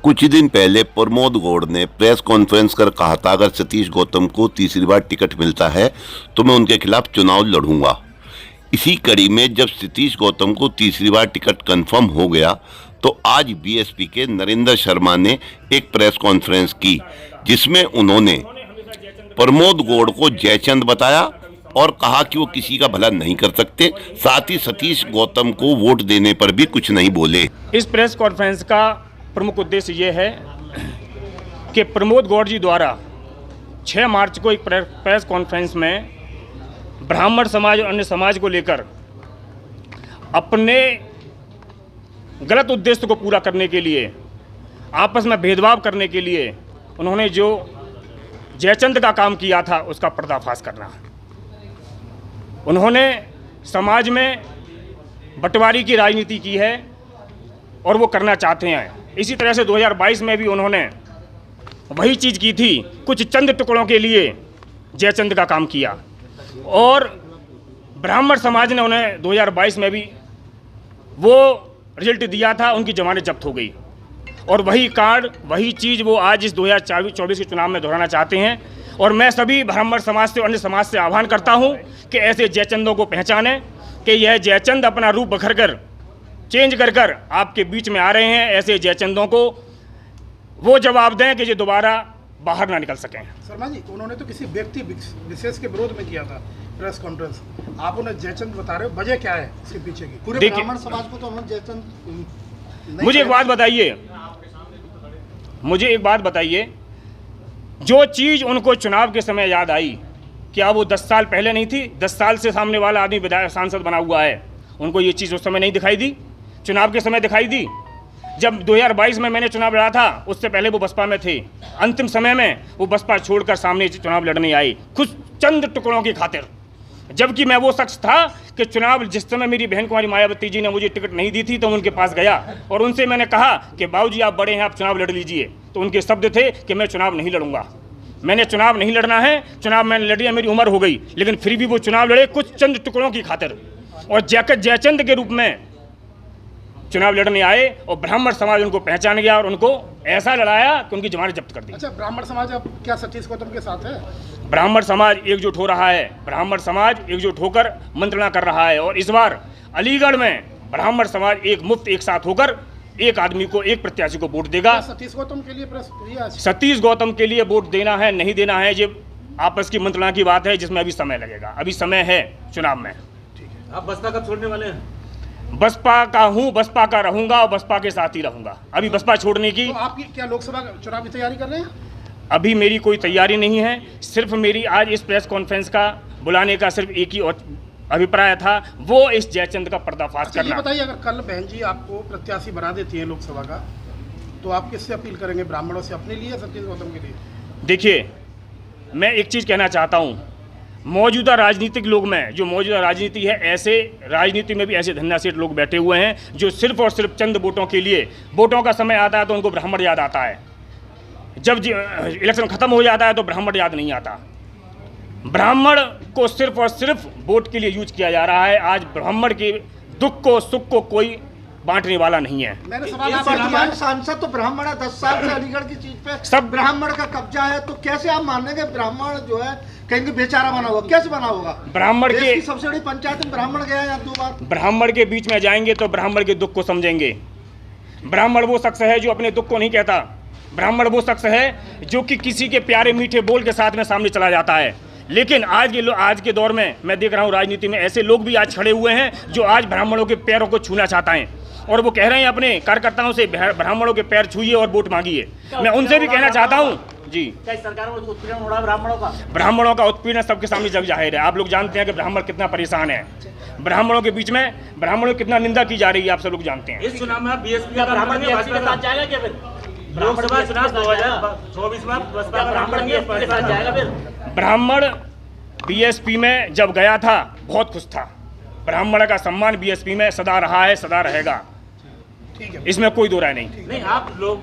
कुछ ही दिन पहले प्रमोद गौड़ ने प्रेस कॉन्फ्रेंस कर कहा था, अगर सतीश गौतम को तीसरी बार टिकट मिलता है तो मैं उनके खिलाफ चुनाव लड़ूंगा। इसी कड़ी में जब सतीश गौतम को तीसरी बार टिकट कंफर्म हो गया तो आज बीएसपी के नरेंद्र शर्मा ने एक प्रेस कॉन्फ्रेंस की, जिसमें उन्होंने प्रमोद गौड़ को जयचंद बताया और कहा कि वो किसी का भला नहीं कर सकते। साथ ही सतीश गौतम को वोट देने पर भी कुछ नहीं बोले। इस प्रेस कॉन्फ्रेंस का प्रमुख उद्देश्य ये है कि प्रमोद गौड़ जी द्वारा 6 मार्च को एक प्रेस कॉन्फ्रेंस में ब्राह्मण समाज और अन्य समाज को लेकर अपने गलत उद्देश्य को पूरा करने के लिए, आपस में भेदभाव करने के लिए उन्होंने जो जयचंद का काम किया था उसका पर्दाफाश करना। उन्होंने समाज में बंटवारे की राजनीति की है और वो करना चाहते हैं। इसी तरह से 2022 में भी उन्होंने वही चीज़ की थी, कुछ चंद टुकड़ों के लिए जयचंद का काम किया और ब्राह्मण समाज ने उन्हें 2022 में भी वो रिजल्ट दिया था, उनकी जमानत जब्त हो गई और वही कार्ड, वही चीज़ वो आज इस 2024 के चुनाव में दोहराना चाहते हैं। और मैं सभी ब्राह्मण समाज से, अन्य समाज से आह्वान करता हूं कि ऐसे जयचंदों को पहचानें कि यह जयचंद अपना रूप बखर कर, चेंज कर कर आपके बीच में आ रहे हैं। ऐसे जयचंदों को वो जवाब दें कि जो दोबारा बाहर ना निकल सकें। शर्मा जी, उन्होंने तो किसी व्यक्ति विशेष के विरोध में किया था प्रेस कॉन्फ्रेंस, आप उन्हें जयचंद बता रहे हो, वजह क्या है इसके पीछे की? पूरे ब्राह्मण समाज को तो उन्होंने जयचंद। मुझे एक बात बताइए, जो चीज़ उनको चुनाव के समय याद आई, क्या वो 10 साल पहले नहीं थी? 10 साल से सामने वाला आदमी विधायक सांसद बना हुआ है, उनको ये चीज़ उस समय नहीं दिखाई दी? चुनाव के समय दिखाई दी। जब 2022 में मैंने चुनाव लड़ा था, उससे पहले वो बसपा में थे। अंतिम समय में वो बसपा छोड़कर सामने चुनाव लड़ने आए, कुछ चंद टुकड़ों की खातिर। जबकि मैं वो शख्स था कि चुनाव जिस समय मेरी बहन कुमारी मायावती जी ने मुझे टिकट नहीं दी थी तो उनके पास गया और उनसे मैंने कहा कि बाबूजी आप बड़े हैं, आप चुनाव लड़ लीजिए। तो उनके शब्द थे कि मैं चुनाव नहीं लड़ूंगा। मैंने चुनाव नहीं लड़ना है, चुनाव मैंने लड़ी है, मेरी उम्र हो गई, लेकिन फिर भी वो चुनाव लड़े कुछ चंद टुकड़ों की खातिर और जयचंद के रूप में चुनाव लड़ने आए और ब्राह्मण समाज उनको पहचान गया और उनको ऐसा लड़ाया कि उनकी जमानत जब्त कर दी। अच्छा, ब्राह्मण समाज अब क्या सतीश गौतम के साथ है? ब्राह्मण समाज एकजुट हो रहा है, ब्राह्मण समाज एकजुट होकर मंत्रणा कर रहा है और इस बार अलीगढ़ में ब्राह्मण समाज एक मुफ्त एक साथ होकर एक आदमी को, एक प्रत्याशी को वोट देगा। सतीश गौतम के लिए सतीश गौतम के लिए वोट देना है नहीं देना है, ये आपस की मंत्रणा की बात है, जिसमें अभी समय लगेगा। अभी समय है चुनाव में। ठीक है। आप बसपा कब छोड़ने वाले हैं? बसपा का हूँ, बसपा का रहूंगा और बसपा के साथ ही रहूंगा। अभी बसपा छोड़ने की तो आपकी क्या लोकसभा चुनाव की तैयारी कर रहे हैं? अभी मेरी कोई तैयारी नहीं है। सिर्फ मेरी आज इस प्रेस कॉन्फ्रेंस का बुलाने का सिर्फ एक ही अभिप्राय था, वो इस जयचंद का पर्दाफाश करना। ये बताइए, अगर कल बहन जी आपको प्रत्याशी बना देती है लोकसभा का, तो आप किससे अपील करेंगे? ब्राह्मणों से अपने लिए, सतीश गौतम के लिए? देखिए, मैं एक चीज़ कहना चाहता हूँ, मौजूदा राजनीतिक लोग में जो मौजूदा राजनीति है, ऐसे राजनीति में भी ऐसे धन्ना सेठ लोग बैठे हुए हैं जो सिर्फ और सिर्फ चंद वोटों के लिए, वोटों का समय आता है तो उनको ब्राह्मण याद आता है, जब इलेक्शन खत्म हो जाता है तो ब्राह्मण याद नहीं आता। ब्राह्मण को सिर्फ और सिर्फ वोट के लिए यूज किया जा रहा है। आज ब्राह्मण के दुख को, सुख को कोई बांटने वाला नहीं है। मैंने सवाल वर्तमान सांसद तो ब्राह्मण है, 10 साल से अलीगढ़ की चीज पे सब ब्राह्मण का कब्जा है, तो कैसे आप मानेंगे ब्राह्मण जो है कहेंगे बेचारा बना होगा? कैसे बना होगा? ब्राह्मण के सबसे बड़ी पंचायत में ब्राह्मण गया है 2 बार। ब्राह्मण के बीच में जाएंगे तो ब्राह्मण के दुख को समझेंगे। ब्राह्मण वो शख्स है जो अपने दुख को नहीं कहता। ब्राह्मण वो शख्स है जो कि किसी के प्यारे मीठे बोल के साथ में सामने चला जाता है। लेकिन आज के दौर में मैं देख रहा हूँ राजनीति में ऐसे लोग भी आज खड़े हुए हैं जो आज ब्राह्मणों के पैरों को छूना चाहता है और वो कह रहे हैं अपने कार्यकर्ताओं से ब्राह्मणों के पैर छूइए और वोट मांगिए। मैं उनसे भी कहना चाहता हूँ जी, सरकार में उत्पीड़न हो रहा है ब्राह्मणों का उत्पीड़न सबके सामने जग जाहिर है। आप लोग जानते हैं कि ब्राह्मण कितना परेशान है। ब्राह्मणों के बीच में ब्राह्मणों की कितना निंदा की जा रही है, आप सब लोग जानते हैं। इस चुनाव में बीएसपी का ब्राह्मण के साथ जाएगा क्या? फिर लोकसभा चुनाव 2024 में बसपा ब्राह्मण के साथ जाएगा? फिर ब्राह्मण बीएसपी में जब गया था बहुत खुश था। ब्राह्मण का सम्मान बीएसपी में सदा रहा है, सदा रहेगा, इसमें कोई दो राय नहीं। आप लोग